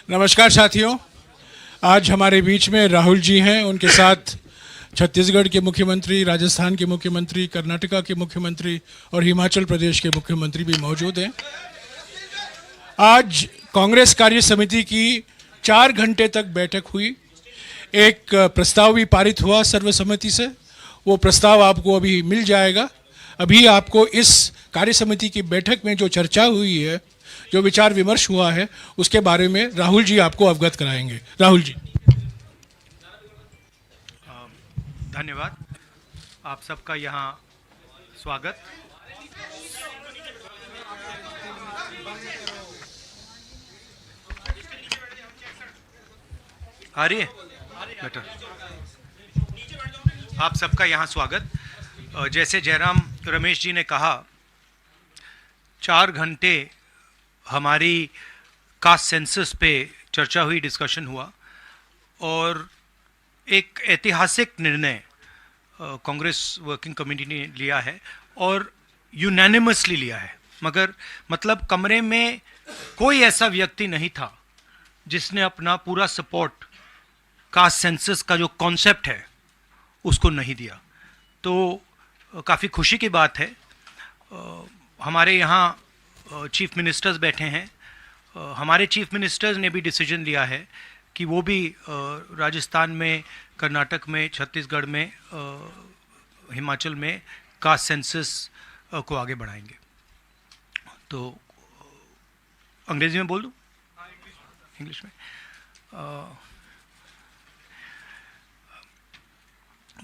नमस्कार साथियों, आज हमारे बीच में राहुल जी हैं। उनके साथ छत्तीसगढ़ के मुख्यमंत्री, राजस्थान के मुख्यमंत्री, कर्नाटका के मुख्यमंत्री और हिमाचल प्रदेश के मुख्यमंत्री भी मौजूद हैं। आज कांग्रेस कार्य समिति की 4 घंटे तक बैठक हुई। एक प्रस्ताव भी पारित हुआ सर्वसम्मति से। वो प्रस्ताव आपको अभी मिल जाएगा। अभी आपको इस कार्य समिति की बैठक में जो चर्चा हुई है, जो विचार विमर्श हुआ है, उसके बारे में राहुल जी आपको अवगत कराएंगे। राहुल जी। धन्यवाद। आप सबका यहाँ स्वागत। आ रही है बेटर। आप सबका यहाँ स्वागत। जैसे जयराम रमेश जी ने कहा, 4 घंटे हमारी कास्ट सेंसस पे चर्चा हुई, डिस्कशन हुआ और एक ऐतिहासिक निर्णय कांग्रेस वर्किंग कमेटी ने लिया है और यूनानिमसली लिया है। मगर मतलब कमरे में कोई ऐसा व्यक्ति नहीं था जिसने अपना पूरा सपोर्ट कास्ट सेंसस का जो कॉन्सेप्ट है उसको नहीं दिया। तो काफ़ी खुशी की बात है। हमारे यहाँ चीफ मिनिस्टर्स बैठे हैं। हमारे चीफ मिनिस्टर्स ने भी डिसीजन लिया है कि वो भी राजस्थान में, कर्नाटक में, छत्तीसगढ़ में, हिमाचल में कास्ट सेंसस को आगे बढ़ाएंगे। तो अंग्रेजी में बोल दूँ? इंग्लिश में।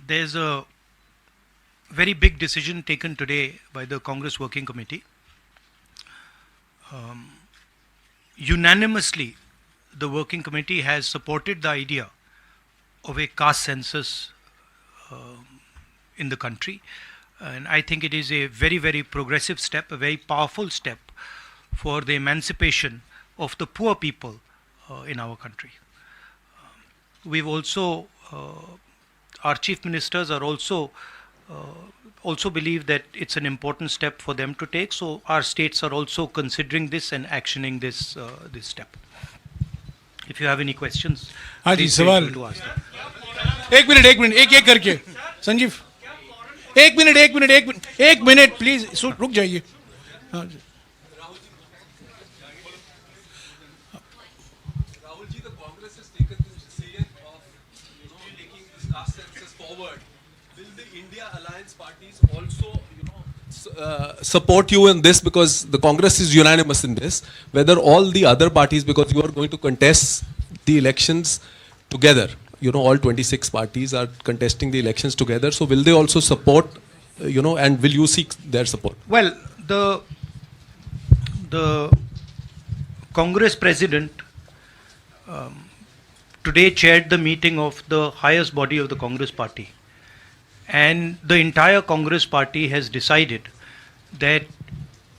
There's a very big decision taken today by the Congress Working Committee. Unanimously, the Working Committee has supported the idea of a caste census in the country. And I think it is a very, very progressive step, a very powerful step for the emancipation of the poor people in our country. We've also, our chief ministers are also believe that it's an important step for them to take. So our states are also considering this and actioning this this step. If you have any questions, please feel free to ask them. एक minute, एक करके। संजीव, एक minute please रुक जाइए। हाँ जी। Support you in this, because the Congress is unanimous in this. Whether all the other parties, because you are going to contest the elections together, all 26 parties are contesting the elections together. So will they also support, and will you seek their support? Well, the Congress president today chaired the meeting of the highest body of the Congress party, and the entire Congress party has decided that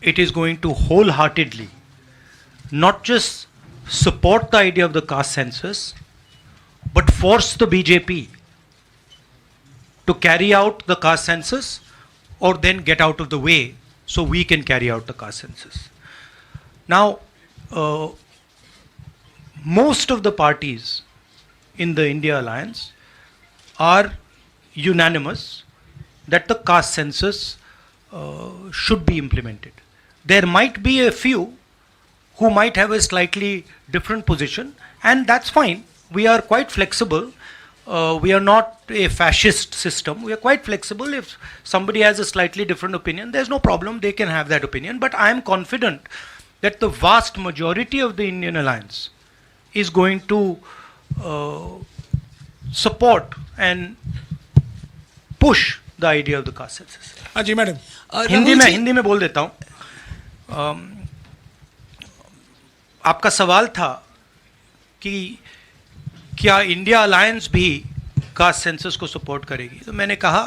it is going to wholeheartedly not just support the idea of the caste census, but force the BJP to carry out the caste census or then get out of the way so we can carry out the caste census. Now, most of the parties in the India Alliance are unanimous that the caste census should be implemented. There might be a few who might have a slightly different position, and that's fine. We are quite flexible. We are not a fascist system. We are quite flexible. If somebody has a slightly different opinion, there's no problem. They can have that opinion. But I am confident that the vast majority of the Indian Alliance is going to support and push the idea of the caste census. हाँ जी madam. Hindi में बोल देता हूँ। आपका सवाल था कि क्या इंडिया अलायंस भी कास्ट सेंसस को सपोर्ट करेगी। तो मैंने कहा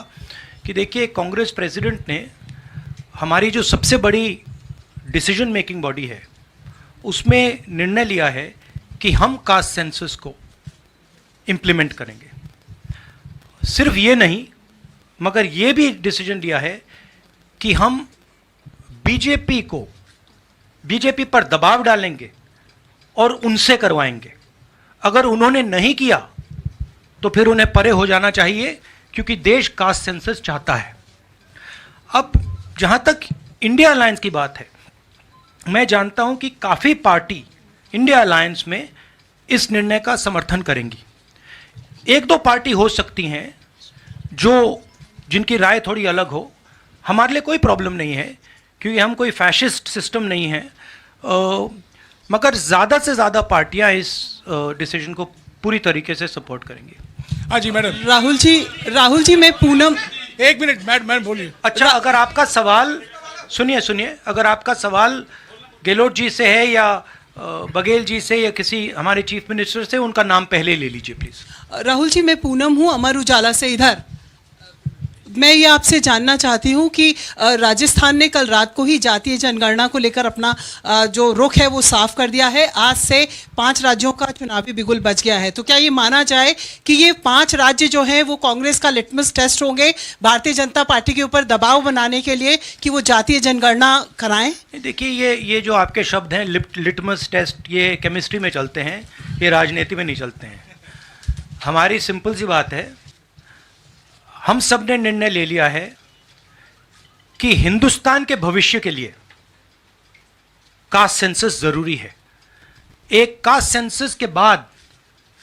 कि देखिए, कांग्रेस प्रेसिडेंट ने हमारी जो सबसे बड़ी डिसीजन मेकिंग बॉडी है उसमें निर्णय लिया है कि हम कास्ट सेंसस को इम्प्लीमेंट करेंगे। सिर्फ ये नहीं, मगर ये भी डिसीजन लिया है कि हम बीजेपी पर दबाव डालेंगे और उनसे करवाएंगे। अगर उन्होंने नहीं किया तो फिर उन्हें परे हो जाना चाहिए, क्योंकि देश कास्ट सेंसस चाहता है। अब जहां तक इंडिया अलायंस की बात है, मैं जानता हूं कि काफ़ी पार्टी इंडिया अलायंस में इस निर्णय का समर्थन करेंगी। एक दो पार्टी हो सकती हैं जिनकी राय थोड़ी अलग हो। हमारे लिए कोई प्रॉब्लम नहीं है, क्योंकि हम कोई फैशिस्ट सिस्टम नहीं है। मगर ज़्यादा से ज़्यादा पार्टियां इस डिसीजन को पूरी तरीके से सपोर्ट करेंगी। हाँ जी मैडम। राहुल जी मैं पूनम, एक मिनट मैडम बोलिए। अच्छा, अगर आपका सवाल सुनिए, अगर आपका सवाल गहलोत जी से है या बघेल जी से या किसी हमारे चीफ मिनिस्टर से, उनका नाम पहले ले लीजिए प्लीज। राहुल जी मैं पूनम हूँ, अमर उजाला से। इधर मैं ये आपसे जानना चाहती हूँ कि राजस्थान ने कल रात को ही जातीय जनगणना को लेकर अपना जो रुख है वो साफ कर दिया है। आज से 5 राज्यों का चुनावी बिगुल बच गया है। तो क्या ये माना जाए कि ये 5 राज्य जो हैं वो कांग्रेस का लिटमस टेस्ट होंगे भारतीय जनता पार्टी के ऊपर दबाव बनाने के लिए कि वो जातीय जनगणना कराएं? देखिए, ये जो आपके शब्द हैं लिटमस टेस्ट, ये केमिस्ट्री में चलते हैं, ये राजनीति में नहीं चलते हैं। हमारी सिंपल सी बात है, हम सब ने निर्णय ले लिया है कि हिंदुस्तान के भविष्य के लिए कास्ट सेंसस जरूरी है। एक कास्ट सेंसस के बाद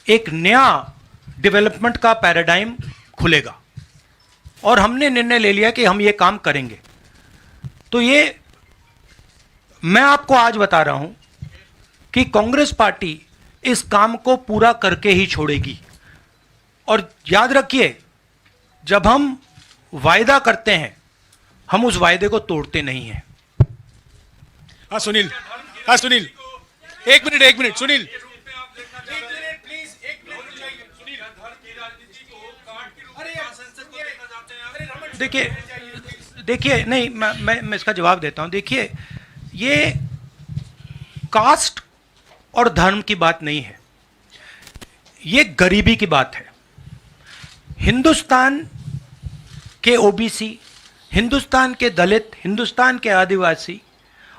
एक नया डेवलपमेंट का पैराडाइम खुलेगा, और हमने निर्णय ले लिया कि हम ये काम करेंगे। तो ये मैं आपको आज बता रहा हूं कि कांग्रेस पार्टी इस काम को पूरा करके ही छोड़ेगी। और याद रखिए, जब हम वायदा करते हैं, हम उस वायदे को तोड़ते नहीं हैं। हाँ सुनील, एक मिनट सुनील। देखिए नहीं, मैं इसका जवाब देता हूं। देखिए, ये कास्ट और धर्म की बात नहीं है, ये गरीबी की बात है। हिंदुस्तान के ओबीसी, हिंदुस्तान के दलित, हिंदुस्तान के आदिवासी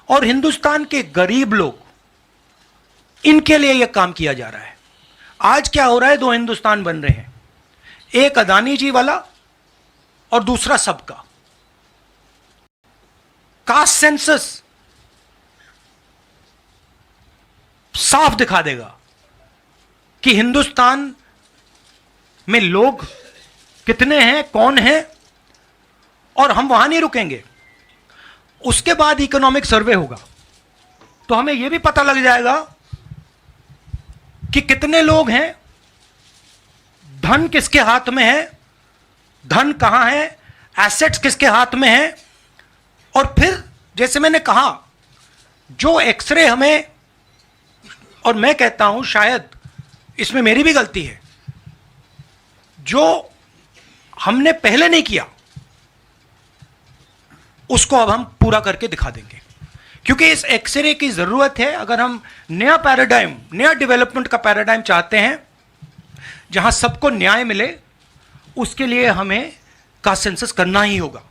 और हिंदुस्तान के गरीब लोग, इनके लिए यह काम किया जा रहा है। आज क्या हो रहा है, 2 हिंदुस्तान बन रहे हैं, एक अदानी जी वाला और दूसरा सबका। कास्ट सेंसस साफ दिखा देगा कि हिंदुस्तान में लोग कितने हैं, कौन है, और हम वहां नहीं रुकेंगे। उसके बाद इकोनॉमिक सर्वे होगा, तो हमें यह भी पता लग जाएगा कि कितने लोग हैं, धन किसके हाथ में है, धन कहां है, एसेट्स किसके हाथ में है। और फिर जैसे मैंने कहा, जो एक्सरे हमें, और मैं कहता हूं शायद इसमें मेरी भी गलती है, जो हमने पहले नहीं किया उसको अब हम पूरा करके दिखा देंगे, क्योंकि इस एक्सरे की जरूरत है। अगर हम नया पैराडाइम, नया डेवलपमेंट का पैराडाइम चाहते हैं जहां सबको न्याय मिले, उसके लिए हमें कास्ट सेंसस करना ही होगा।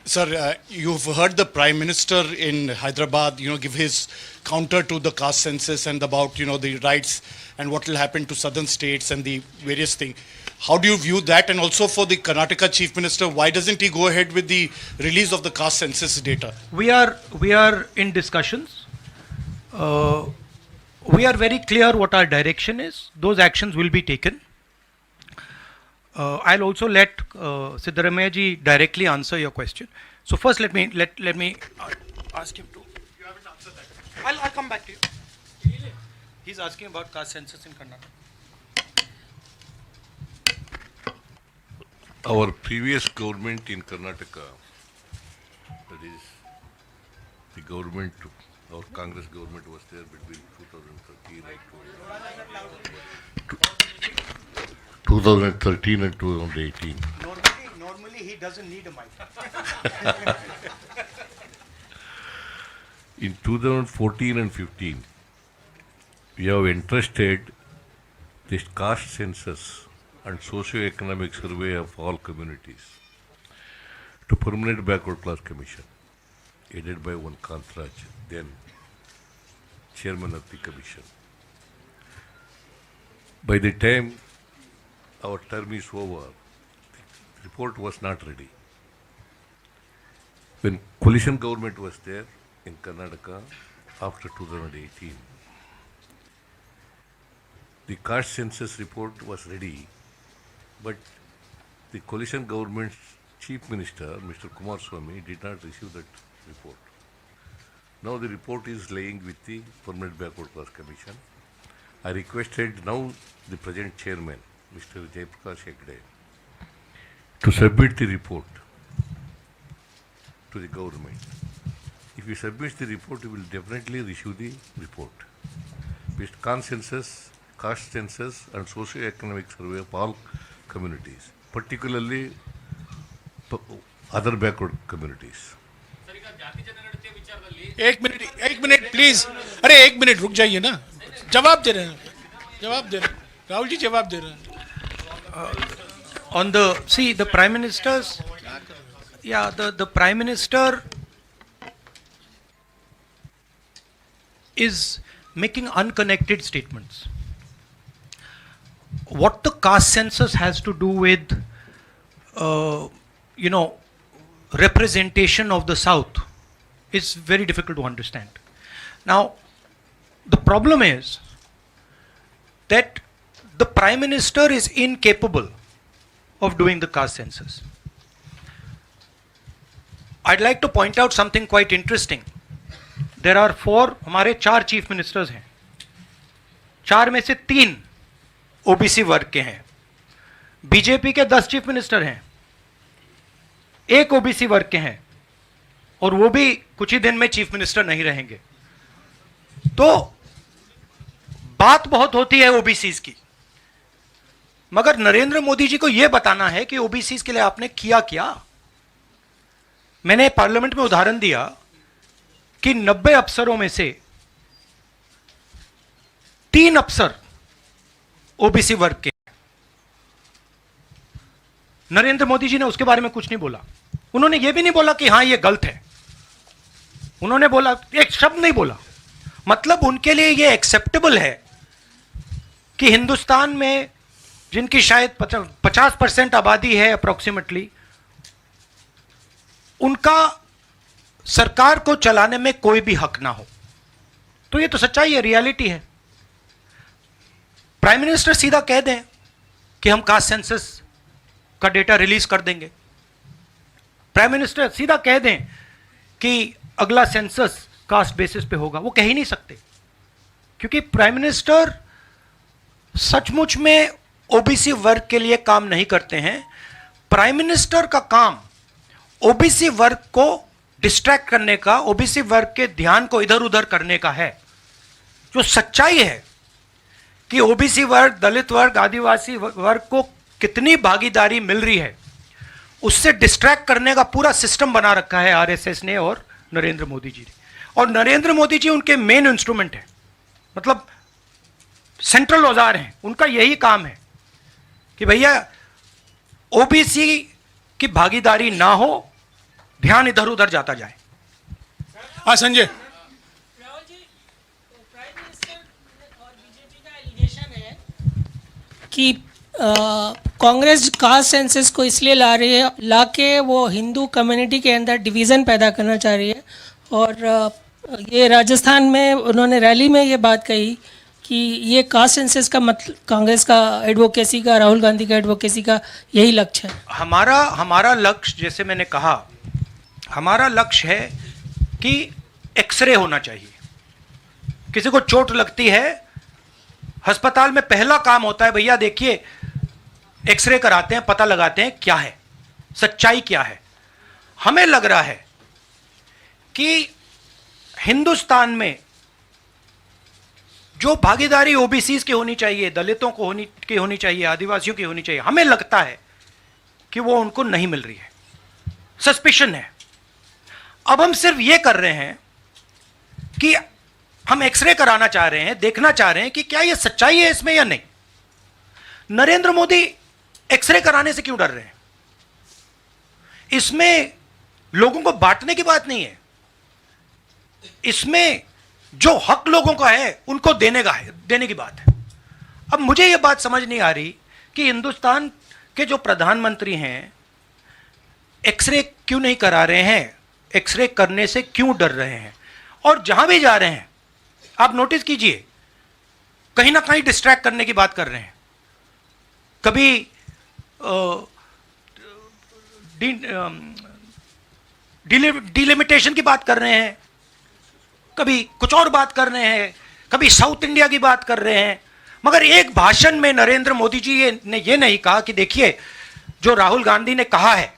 Sir, you've heard the Prime Minister in Hyderabad, give his counter to the caste census and about, the rights and what will happen to southern states and the various things. How do you view that? And also for the Karnataka Chief Minister, why doesn't he go ahead with the release of the caste census data? We are in discussions. We are very clear what our direction is. Those actions will be taken. I'll also let Siddaramaiah ji directly answer your question. So first, let me ask him to. You haven't answered that. I'll come back to you. He's asking about caste census in Karnataka. Our previous government in Karnataka, that is, the government, our Congress government was there between 2013 and 2018. Normally he doesn't need a mic. In 2014 and 15, we have entrusted this caste census and socio-economic survey of all communities to Permanent Backward Class Commission, headed by one Kantraj, then chairman of the commission. By the time our term is over, the report was not ready. When coalition government was there in Karnataka after 2018, the caste census report was ready, but the coalition government's chief minister, Mr. Kumaraswamy, did not receive that report. Now the report is laying with the Permanent Backward Class Commission. I requested now the present chairman, Mr. Jayaprakash Hegde, to submit the report to the government. If he submits the report, he will definitely issue the report. With consensus, caste census and socio-economic survey of all communities, particularly other backward communities. एक minute please. अरे एक minute रुक जाइए ना. जवाब दे रहे हैं राहुल जी, जवाब दे रहे हैं. On the prime minister's, the prime minister is making unconnected statements. What the caste census has to do with, representation of the South is very difficult to understand. Now, the problem is that the Prime Minister is incapable of doing the caste census. I'd like to point out something quite interesting. There are हमारे 4 chief ministers हैं. 4 में से 3 OBC वर्ग के हैं. BJP के 10 chief minister हैं, 1 OBC वर्ग के हैं, और वो भी कुछ ही दिन में चीफ मिनिस्टर नहीं रहेंगे. तो बात बहुत होती है ओबीसीज की, मगर नरेंद्र मोदी जी को यह बताना है कि ओबीसीज के लिए आपने किया क्या. मैंने पार्लियामेंट में उदाहरण दिया कि 90 अफसरों में से 3 अफसर ओबीसी वर्ग के. नरेंद्र मोदी जी ने उसके बारे में कुछ नहीं बोला. उन्होंने यह भी नहीं बोला कि हां यह गलत है. उन्होंने बोला, एक शब्द नहीं बोला. मतलब उनके लिए यह एक्सेप्टेबल है कि हिंदुस्तान में जिनकी शायद 50% आबादी है अप्रोक्सीमेटली, उनका सरकार को चलाने में कोई भी हक ना हो. तो यह तो सच्चाई है, रियलिटी है. प्राइम मिनिस्टर सीधा कह दें कि हम कास्ट सेंसस का डेटा रिलीज कर देंगे. प्राइम मिनिस्टर सीधा कह दें कि अगला सेंसस कास्ट बेसिस पे होगा. वो कह ही नहीं सकते, क्योंकि प्राइम मिनिस्टर सचमुच में ओबीसी वर्ग के लिए काम नहीं करते हैं. प्राइम मिनिस्टर का काम ओबीसी वर्ग को डिस्ट्रैक्ट करने का, ओबीसी वर्ग के ध्यान को इधर उधर करने का है. जो सच्चाई है कि ओबीसी वर्ग, दलित वर्ग, आदिवासी वर्ग को कितनी भागीदारी मिल रही है, उससे डिस्ट्रैक्ट करने का पूरा सिस्टम बना रखा है आरएसएस ने और नरेंद्र मोदी जी ने. और नरेंद्र मोदी जी उनके मेन इंस्ट्रूमेंट है, मतलब सेंट्रल औजार हैं. उनका यही काम है कि भैया ओबीसी की भागीदारी ना हो, ध्यान इधर उधर जाता जाए. हाँ संजय. राहुल जी, प्राइम मिनिस्टर और बीजेपी का एलिगेशन है कि कांग्रेस कास्ट सेंसस को इसलिए ला रही है, लाके वो हिंदू कम्युनिटी के अंदर डिवीज़न पैदा करना चाह रही है. और ये राजस्थान में उन्होंने रैली में ये बात कही कि ये कास्ट सेंसस का मतलब कांग्रेस का एडवोकेसी का, राहुल गांधी का एडवोकेसी का यही लक्ष्य है. हमारा लक्ष्य, जैसे मैंने कहा, हमारा लक्ष्य है कि एक्सरे होना चाहिए. किसी को चोट लगती है, अस्पताल में पहला काम होता है, भैया देखिए एक्सरे कराते हैं, पता लगाते हैं क्या है, सच्चाई क्या है. हमें लग रहा है कि हिंदुस्तान में जो भागीदारी ओबीसीज की होनी चाहिए, दलितों को होनी चाहिए, आदिवासियों की होनी चाहिए, हमें लगता है कि वो उनको नहीं मिल रही है. सस्पिशन है. अब हम सिर्फ ये कर रहे हैं कि हम एक्सरे कराना चाह रहे हैं, देखना चाह रहे हैं कि क्या ये सच्चाई है इसमें या नहीं. नरेंद्र मोदी एक्सरे कराने से क्यों डर रहे हैं? इसमें लोगों को बांटने की बात नहीं है. इसमें जो हक लोगों का है उनको देने की बात है। अब मुझे यह बात समझ नहीं आ रही कि हिंदुस्तान के जो प्रधानमंत्री हैं एक्सरे क्यों नहीं करा रहे हैं, एक्सरे करने से क्यों डर रहे हैं, और जहां भी जा रहे हैं आप नोटिस कीजिए कहीं ना कहीं डिस्ट्रैक्ट करने की बात कर रहे हैं। कभी डिलिमिटेशन की बात कर रहे हैं, कभी कुछ और बात कर रहे हैं, कभी साउथ इंडिया की बात कर रहे हैं, मगर एक भाषण में नरेंद्र मोदी जी ने यह नहीं कहा कि देखिए जो राहुल गांधी ने कहा है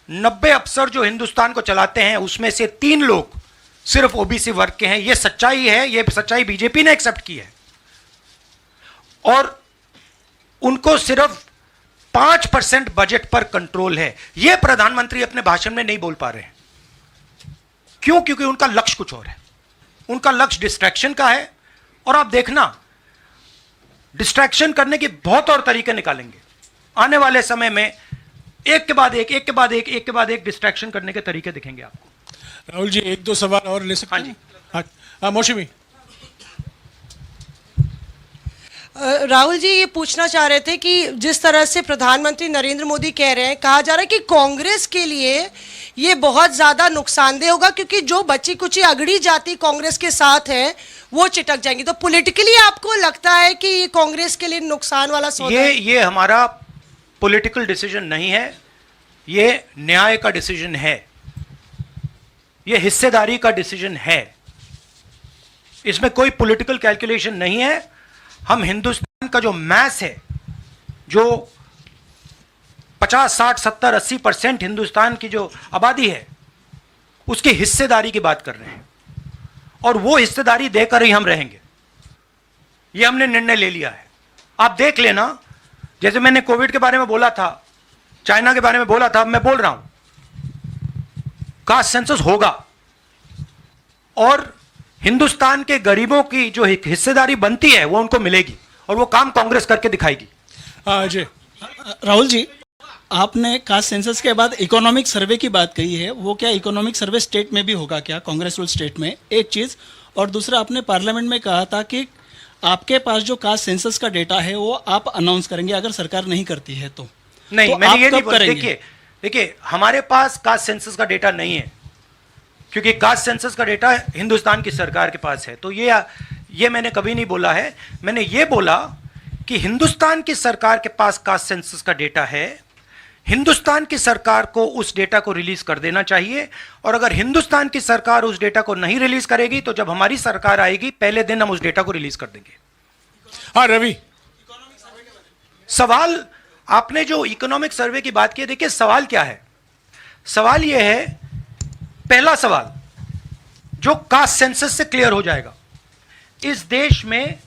90 अफसर जो हिंदुस्तान को चलाते हैं उसमें से 3 लोग सिर्फ ओबीसी वर्ग के हैं। यह सच्चाई है, यह सच्चाई बीजेपी ने एक्सेप्ट की है, और उनको सिर्फ 5% बजट पर कंट्रोल है। यह प्रधानमंत्री अपने भाषण में नहीं बोल पा रहे हैं। क्यों? क्योंकि उनका लक्ष्य कुछ और है, उनका लक्ष्य डिस्ट्रैक्शन का है। और आप देखना डिस्ट्रैक्शन करने के बहुत और तरीके निकालेंगे आने वाले समय में, एक के बाद एक डिस्ट्रैक्शन करने के तरीके दिखेंगे आपको। राहुल जी 1-2 सवाल और ले सकते हैं? हाँ मौसमी। राहुल जी ये पूछना चाह रहे थे कि जिस तरह से प्रधानमंत्री नरेंद्र मोदी कह रहे हैं, कहा जा रहा है कि कांग्रेस के लिए ये बहुत ज़्यादा नुकसानदेह होगा क्योंकि जो बची कुची अगड़ी जाति कांग्रेस के साथ है वो चिटक जाएंगी। तो पॉलिटिकली आपको लगता है कि ये कांग्रेस के लिए नुकसान वाला सौदा है? ये हमारा पॉलिटिकल डिसीजन नहीं है, ये न्याय का डिसीजन है, ये हिस्सेदारी का डिसीजन है, इसमें कोई पॉलिटिकल कैलकुलेशन नहीं है। हम हिंदुस्तान का जो मैस है, जो 50, 60, 70, 80% हिंदुस्तान की जो आबादी है उसकी हिस्सेदारी की बात कर रहे हैं, और वो हिस्सेदारी देकर ही हम रहेंगे। ये हमने निर्णय ले लिया है। आप देख लेना, जैसे मैंने कोविड के बारे में बोला था, चाइना के बारे में बोला था, मैं बोल रहा हूं कास्ट सेंसस होगा, और हिंदुस्तान के गरीबों की जो हिस्सेदारी बनती है वो उनको मिलेगी, और वो काम कांग्रेस करके दिखाएगी। अजय। राहुल जी, आपने कास्ट सेंसस के बाद इकोनॉमिक सर्वे की बात कही है, वो क्या इकोनॉमिक सर्वे स्टेट में भी होगा क्या, कांग्रेस रूल स्टेट में? एक चीज़, और दूसरा आपने पार्लियामेंट में कहा था कि आपके पास जो कास्ट सेंसस का डेटा है वो आप अनाउंस करेंगे अगर सरकार नहीं करती है तो। नहीं, तो मैंने ये नहीं बोला। देखिए हमारे पास कास्ट सेंसस का डेटा नहीं है, क्योंकि कास्ट सेंसस का डेटा हिंदुस्तान की सरकार के पास है। तो ये मैंने कभी नहीं बोला है। मैंने ये बोला कि हिंदुस्तान की सरकार के पास कास्ट सेंसस का डेटा है, हिंदुस्तान की सरकार को उस डेटा को रिलीज कर देना चाहिए, और अगर हिंदुस्तान की सरकार उस डेटा को नहीं रिलीज करेगी तो जब हमारी सरकार आएगी पहले दिन हम उस डेटा को रिलीज कर देंगे। हाँ रवि। सवाल, आपने जो इकोनॉमिक सर्वे की बात की, देखिए सवाल क्या है। सवाल यह है, पहला सवाल जो कास्ट सेंसस से क्लियर हो जाएगा, इस देश में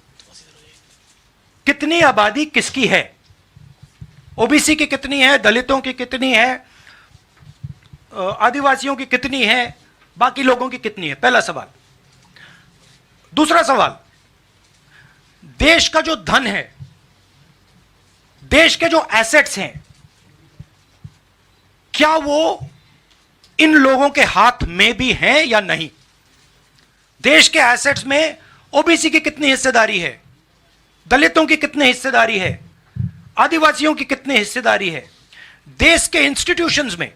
कितनी आबादी किसकी है, ओबीसी की कितनी है, दलितों की कितनी है, आदिवासियों की कितनी है, बाकी लोगों की कितनी है, पहला सवाल। दूसरा सवाल, देश का जो धन है, देश के जो एसेट्स हैं, क्या वो इन लोगों के हाथ में भी हैं या नहीं? देश के एसेट्स में ओबीसी की कितनी हिस्सेदारी है, दलितों की कितनी हिस्सेदारी है, आदिवासियों की कितनी हिस्सेदारी है, देश के इंस्टीट्यूशंस में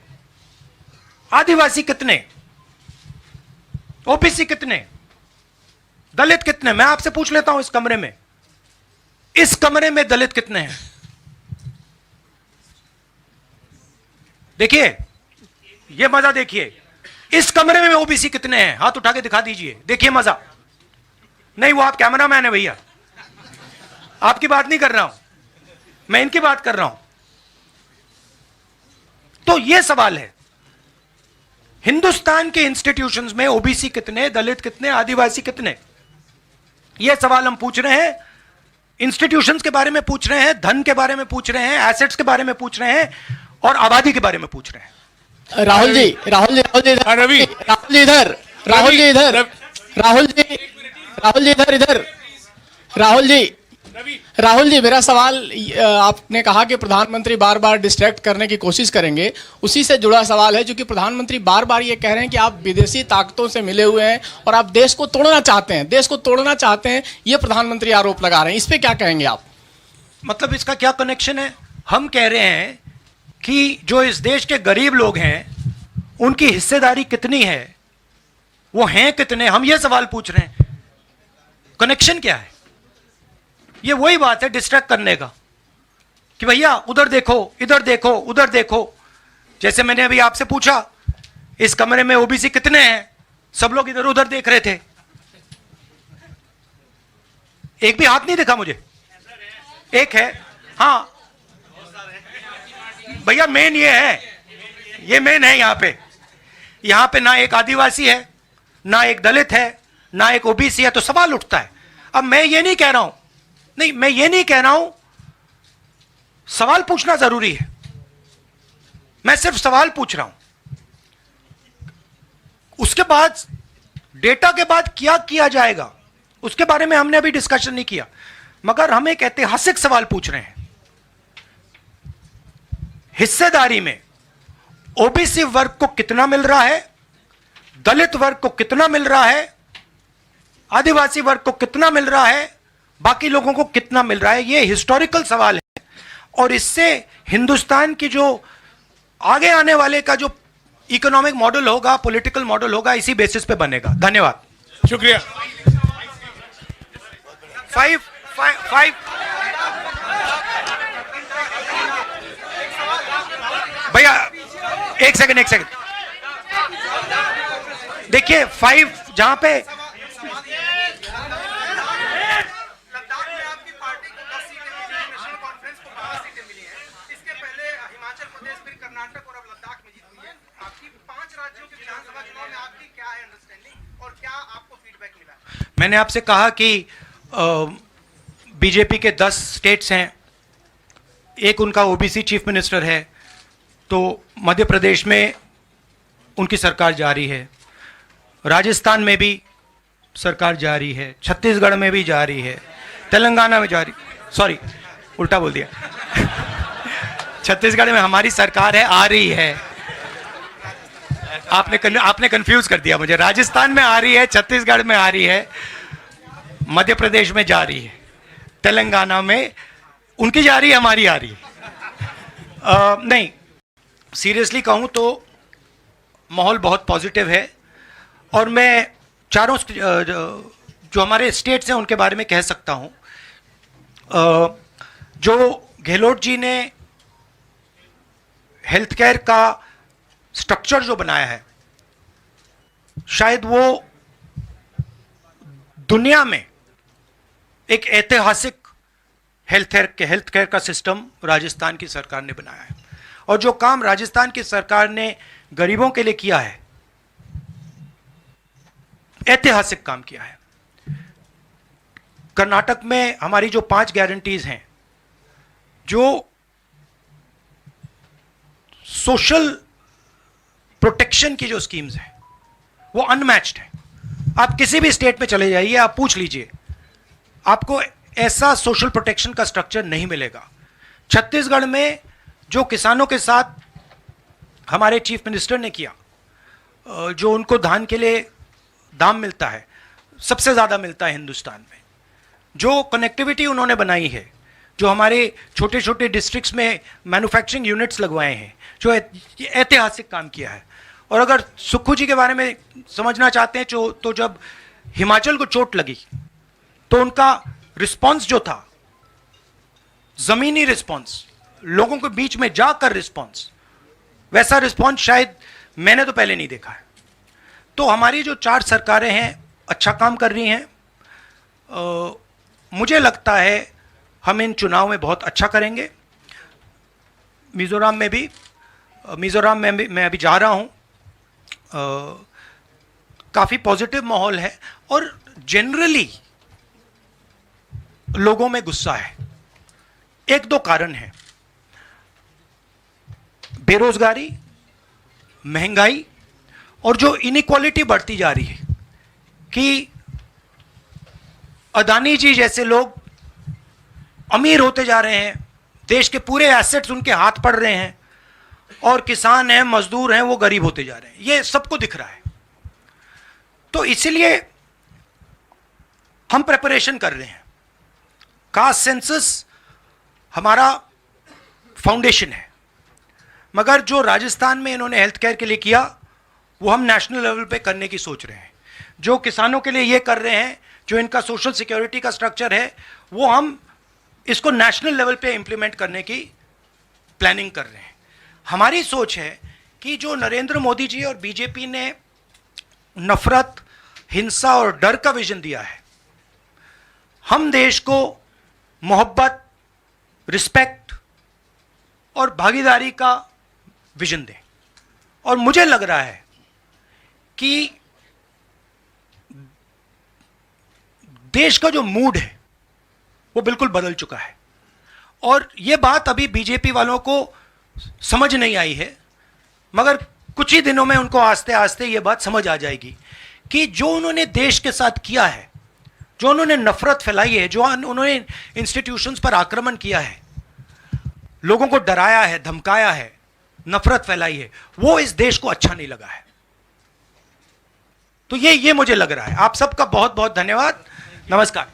आदिवासी कितने, ओबीसी कितने, दलित कितने? मैं आपसे पूछ लेता हूं, इस कमरे में दलित कितने हैं? देखिए, ये मजा देखिए, इस कमरे में ओबीसी कितने हैं? हाथ उठा के दिखा दीजिए, देखिए मजा। नहीं, वो आप कैमरामैन है भैया, आपकी बात नहीं कर रहा हूं, मैं इनकी बात कर रहा हूं। तो यह सवाल है, हिंदुस्तान के इंस्टीट्यूशंस में ओबीसी कितने, दलित कितने, आदिवासी कितने? यह सवाल हम पूछ रहे हैं। इंस्टीट्यूशंस के बारे में पूछ रहे हैं, धन के बारे में पूछ रहे हैं, एसेट्स के बारे में पूछ रहे हैं, और आबादी के बारे में पूछ रहे हैं। राहुल जी रवि। इधर, राहुल जी इधर, राहुल जी इधर, राहुल जी राहुल जी, मेरा सवाल आपने कहा कि प्रधानमंत्री बार बार डिस्ट्रैक्ट करने की कोशिश करेंगे, उसी से जुड़ा सवाल है, जो कि प्रधानमंत्री बार बार ये कह रहे हैं कि आप विदेशी ताकतों से मिले हुए हैं और आप देश को तोड़ना चाहते हैं, ये प्रधानमंत्री आरोप लगा रहे हैं। इस पे क्या कहेंगे आप? मतलब इसका क्या कनेक्शन है? हम कह रहे हैं कि जो इस देश के गरीब लोग हैं उनकी हिस्सेदारी कितनी है, वो हैं कितने, हम ये सवाल पूछ रहे हैं। कनेक्शन क्या है? ये वही बात है डिस्ट्रैक्ट करने का कि भैया उधर देखो, इधर देखो, उधर देखो। जैसे मैंने अभी आपसे पूछा इस कमरे में ओबीसी कितने हैं, सब लोग इधर उधर देख रहे थे, एक भी हाथ नहीं दिखा मुझे। एक है, हाँ भैया मेन ये है, ये मेन है। यहां पे ना एक आदिवासी है, ना एक दलित है, ना एक ओबीसी है, तो सवाल उठता है। अब मैं ये नहीं कह रहा हूं, सवाल पूछना जरूरी है, मैं सिर्फ सवाल पूछ रहा हूं। उसके बाद डेटा के बाद क्या किया जाएगा उसके बारे में हमने अभी डिस्कशन नहीं किया, मगर हम एक ऐतिहासिक सवाल पूछ रहे हैं। हिस्सेदारी में ओबीसी वर्ग को कितना मिल रहा है, दलित वर्ग को कितना मिल रहा है, आदिवासी वर्ग को कितना मिल रहा है, बाकी लोगों को कितना मिल रहा है, यह हिस्टोरिकल सवाल है। और इससे हिंदुस्तान की जो आगे आने वाले का जो इकोनॉमिक मॉडल होगा, पॉलिटिकल मॉडल होगा, इसी बेसिस पे बनेगा। धन्यवाद, शुक्रिया। फाइव भैया एक सेकंड देखिए, 5 जहां पे मैंने आपसे कहा कि बीजेपी के 10 स्टेट्स हैं, एक उनका ओबीसी चीफ मिनिस्टर है, तो मध्य प्रदेश में उनकी सरकार जारी है, राजस्थान में भी सरकार जारी है, छत्तीसगढ़ में भी जारी है, तेलंगाना में जारी, सॉरी उल्टा बोल दिया छत्तीसगढ़ में हमारी सरकार है, आ रही है। आपने कंफ्यूज कर दिया मुझे। राजस्थान में आ रही है, छत्तीसगढ़ में आ रही है, मध्य प्रदेश में जा रही है, तेलंगाना में उनकी जा रही है, हमारी आ रही है। नहीं, सीरियसली कहूं तो माहौल बहुत पॉजिटिव है, और मैं चारों जो हमारे स्टेट्स हैं उनके बारे में कह सकता हूं। जो गहलोत जी ने हेल्थ केयर का स्ट्रक्चर जो बनाया है, शायद वो दुनिया में एक ऐतिहासिक हेल्थ केयर का सिस्टम राजस्थान की सरकार ने बनाया है। और जो काम राजस्थान की सरकार ने गरीबों के लिए किया है, ऐतिहासिक काम किया है। कर्नाटक में हमारी जो 5 गारंटीज हैं, जो सोशल प्रोटेक्शन की जो स्कीम्स हैं, वो अनमैच्ड है। आप किसी भी स्टेट में चले जाइए, आप पूछ लीजिए, आपको ऐसा सोशल प्रोटेक्शन का स्ट्रक्चर नहीं मिलेगा। छत्तीसगढ़ में जो किसानों के साथ हमारे चीफ मिनिस्टर ने किया, जो उनको धान के लिए दाम मिलता है, सबसे ज़्यादा मिलता है हिंदुस्तान में, जो कनेक्टिविटी उन्होंने बनाई है, जो हमारे छोटे छोटे डिस्ट्रिक्ट्स में मैन्युफैक्चरिंग यूनिट्स लगवाए हैं, जो ऐतिहासिक काम किया है। और अगर सुक्खू जी के बारे में समझना चाहते हैं तो जब हिमाचल को चोट लगी तो उनका रिस्पॉन्स जो था, जमीनी रिस्पॉन्स, लोगों के बीच में जाकर रिस्पॉन्स, वैसा रिस्पॉन्स शायद मैंने तो पहले नहीं देखा है। तो हमारी जो 4 सरकारें हैं अच्छा काम कर रही हैं। मुझे लगता है हम इन चुनाव में बहुत अच्छा करेंगे। मिज़ोरम में मैं अभी जा रहा हूं, काफ़ी पॉजिटिव माहौल है और जनरली लोगों में गुस्सा है। 1-2 कारण हैं, बेरोजगारी, महंगाई, और जो इनइक्वालिटी बढ़ती जा रही है कि अदानी जी जैसे लोग अमीर होते जा रहे हैं, देश के पूरे एसेट्स उनके हाथ पड़ रहे हैं, और किसान हैं, मजदूर हैं, वो गरीब होते जा रहे हैं। ये सबको दिख रहा है। तो इसलिए हम प्रिपरेशन कर रहे हैं। कास्ट सेंसस हमारा फाउंडेशन है, मगर जो राजस्थान में इन्होंने हेल्थ केयर के लिए किया वो हम नेशनल लेवल पे करने की सोच रहे हैं। जो किसानों के लिए ये कर रहे हैं, जो इनका सोशल सिक्योरिटी का स्ट्रक्चर है, वो हम इसको नेशनल लेवल पे इंप्लीमेंट करने की प्लानिंग कर रहे हैं। हमारी सोच है कि जो नरेंद्र मोदी जी और बीजेपी ने नफरत, हिंसा और डर का विजन दिया है, हम देश को मोहब्बत, रिस्पेक्ट और भागीदारी का विजन दें। और मुझे लग रहा है कि देश का जो मूड है वो बिल्कुल बदल चुका है, और ये बात अभी बीजेपी वालों को समझ नहीं आई है, मगर कुछ ही दिनों में उनको आस्ते आस्ते ये बात समझ आ जाएगी कि जो उन्होंने देश के साथ किया है, जो उन्होंने नफरत फैलाई है, जो उन्होंने इंस्टीट्यूशंस पर आक्रमण किया है, लोगों को डराया है, धमकाया है, नफरत फैलाई है, वो इस देश को अच्छा नहीं लगा है। तो ये मुझे लग रहा है। आप सबका बहुत बहुत धन्यवाद। नमस्कार।